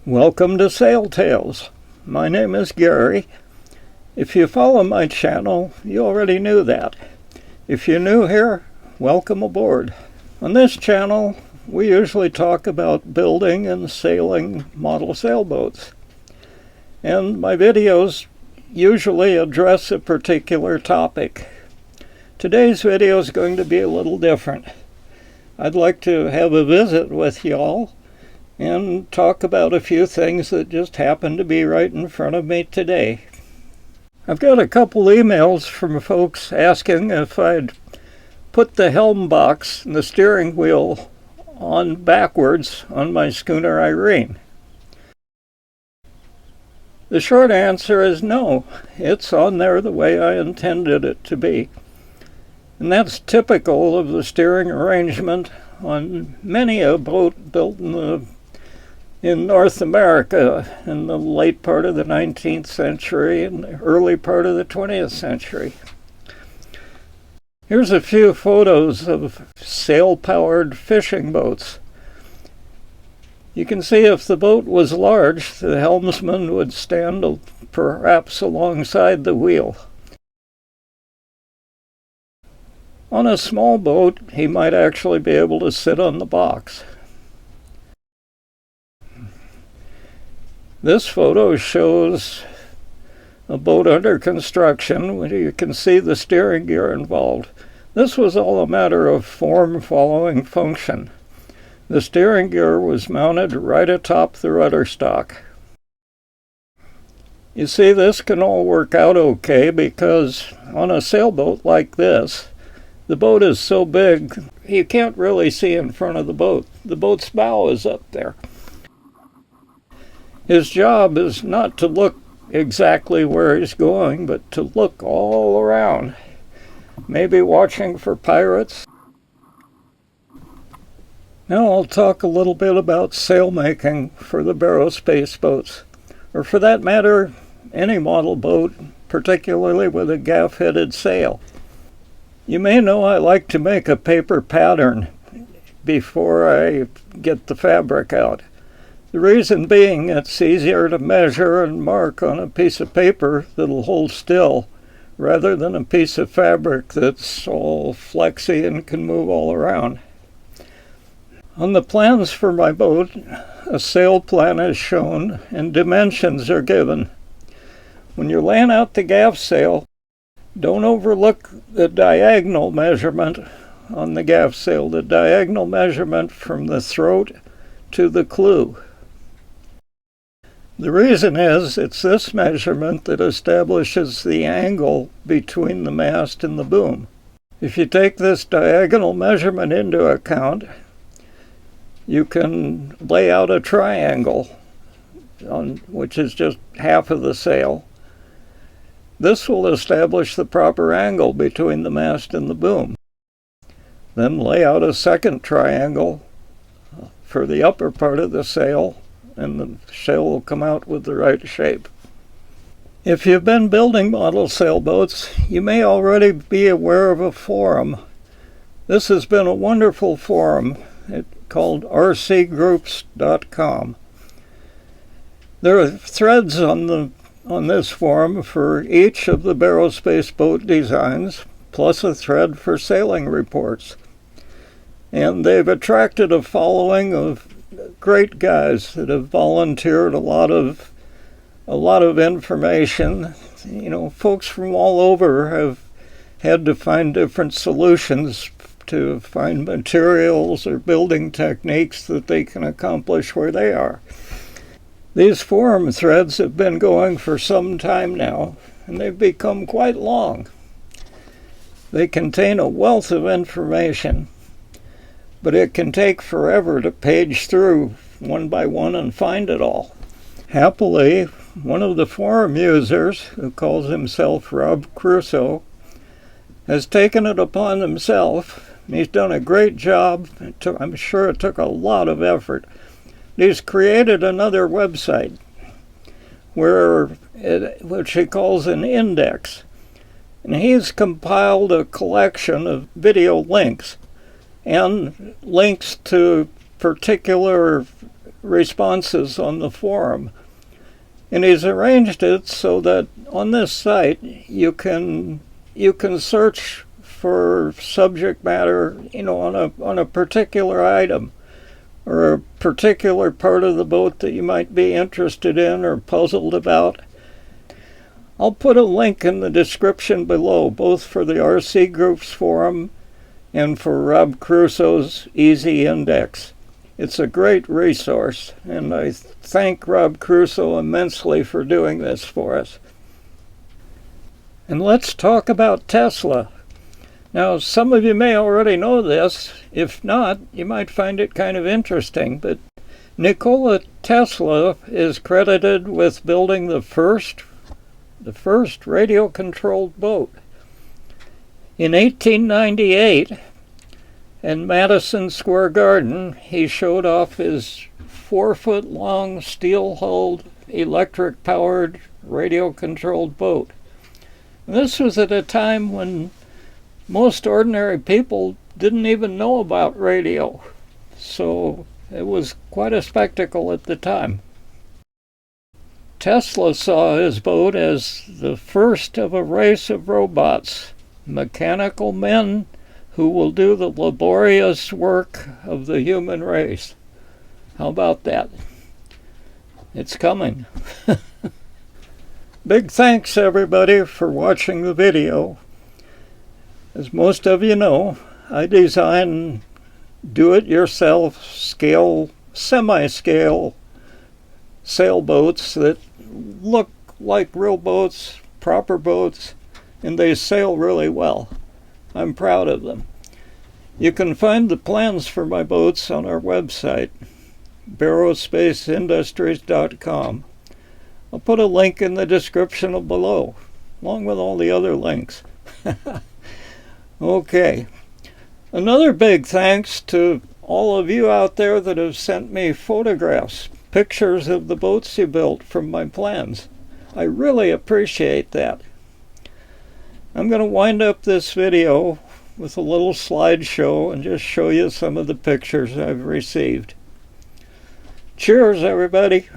Welcome to SailTails. My name is Gary. If you follow my channel, you already knew that. If you're new here, welcome aboard. On this channel, we usually talk about building and sailing model sailboats. And my videos usually address a particular topic. Today's video is going to be a little different. I'd like to have a visit with y'all and talk about a few things that just happen to be right in front of me today. I've got a couple emails from folks asking if I'd put the helm box and the steering wheel on backwards on my schooner Irene. The short answer is no. It's on there the way I intended it to be. And that's typical of the steering arrangement on many a boat built in North America in the late part of the 19th century and the early part of the 20th century. Here's a few photos of sail-powered fishing boats. You can see if the boat was large, the helmsman would stand perhaps alongside the wheel. On a small boat, he might actually be able to sit on the box. This photo shows a boat under construction where you can see the steering gear involved. This was all a matter of form following function. The steering gear was mounted right atop the rudder stock. You see, this can all work out okay because on a sailboat like this, the boat is so big you can't really see in front of the boat. The boat's bow is up there. His job is not to look exactly where he's going, but to look all around. Maybe watching for pirates. Now I'll talk a little bit about sailmaking for the Bearospace boats, or for that matter, any model boat, particularly with a gaff-headed sail. You may know I like to make a paper pattern before I get the fabric out. The reason being it's easier to measure and mark on a piece of paper that'll hold still rather than a piece of fabric that's all flexy and can move all around. On the plans for my boat, a sail plan is shown and dimensions are given. When you're laying out the gaff sail, don't overlook the diagonal measurement on the gaff sail, the diagonal measurement from the throat to the clew. The reason is it's this measurement that establishes the angle between the mast and the boom. If you take this diagonal measurement into account, you can lay out a triangle, which is just half of the sail. This will establish the proper angle between the mast and the boom. Then lay out a second triangle for the upper part of the sail, and the sail will come out with the right shape. If you've been building model sailboats, you may already be aware of a forum. This has been a wonderful forum. It's called rcgroups.com. There are threads on this forum for each of the Bearospace boat designs, plus a thread for sailing reports. And they've attracted a following of great guys that have volunteered a lot of information. You know, folks from all over have had to find different solutions to find materials or building techniques that they can accomplish where they are. These forum threads have been going for some time now, and they've become quite long. They contain a wealth of information, but it can take forever to page through one by one and find it all. Happily, one of the forum users, who calls himself robcrusoe, has taken it upon himself. He's done a great job. I'm sure it took a lot of effort. He's created another website which he calls an index. And he's compiled a collection of video links and links to particular responses on the forum. And he's arranged it so that on this site you can search for subject matter, on a particular item or a particular part of the boat that you might be interested in or puzzled about. I'll put a link in the description below, both for the RC Groups forum and for Rod Carr's EzyIndexer. It's a great resource, and I thank Rod Carr immensely for doing this for us. And let's talk about Tesla. Now, some of you may already know this. If not, you might find it kind of interesting, but Nikola Tesla is credited with building the first radio-controlled boat. In 1898, in Madison Square Garden, he showed off his 4-foot-long steel-hulled, electric-powered, radio-controlled boat. And this was at a time when most ordinary people didn't even know about radio, so it was quite a spectacle at the time. Tesla saw his boat as the first of a race of robots, mechanical men who will do the laborious work of the human race. How about that? It's coming. Big thanks, everybody, for watching the video. As most of you know, I design do-it-yourself semi-scale sailboats that look like real boats, proper boats, and they sail really well. I'm proud of them. You can find the plans for my boats on our website, Bearospaceindustries.com. I'll put a link in the description below, along with all the other links. Okay. Another big thanks to all of you out there that have sent me photographs, pictures of the boats you built from my plans. I really appreciate that. I'm going to wind up this video with a little slideshow and just show you some of the pictures I've received. Cheers, everybody.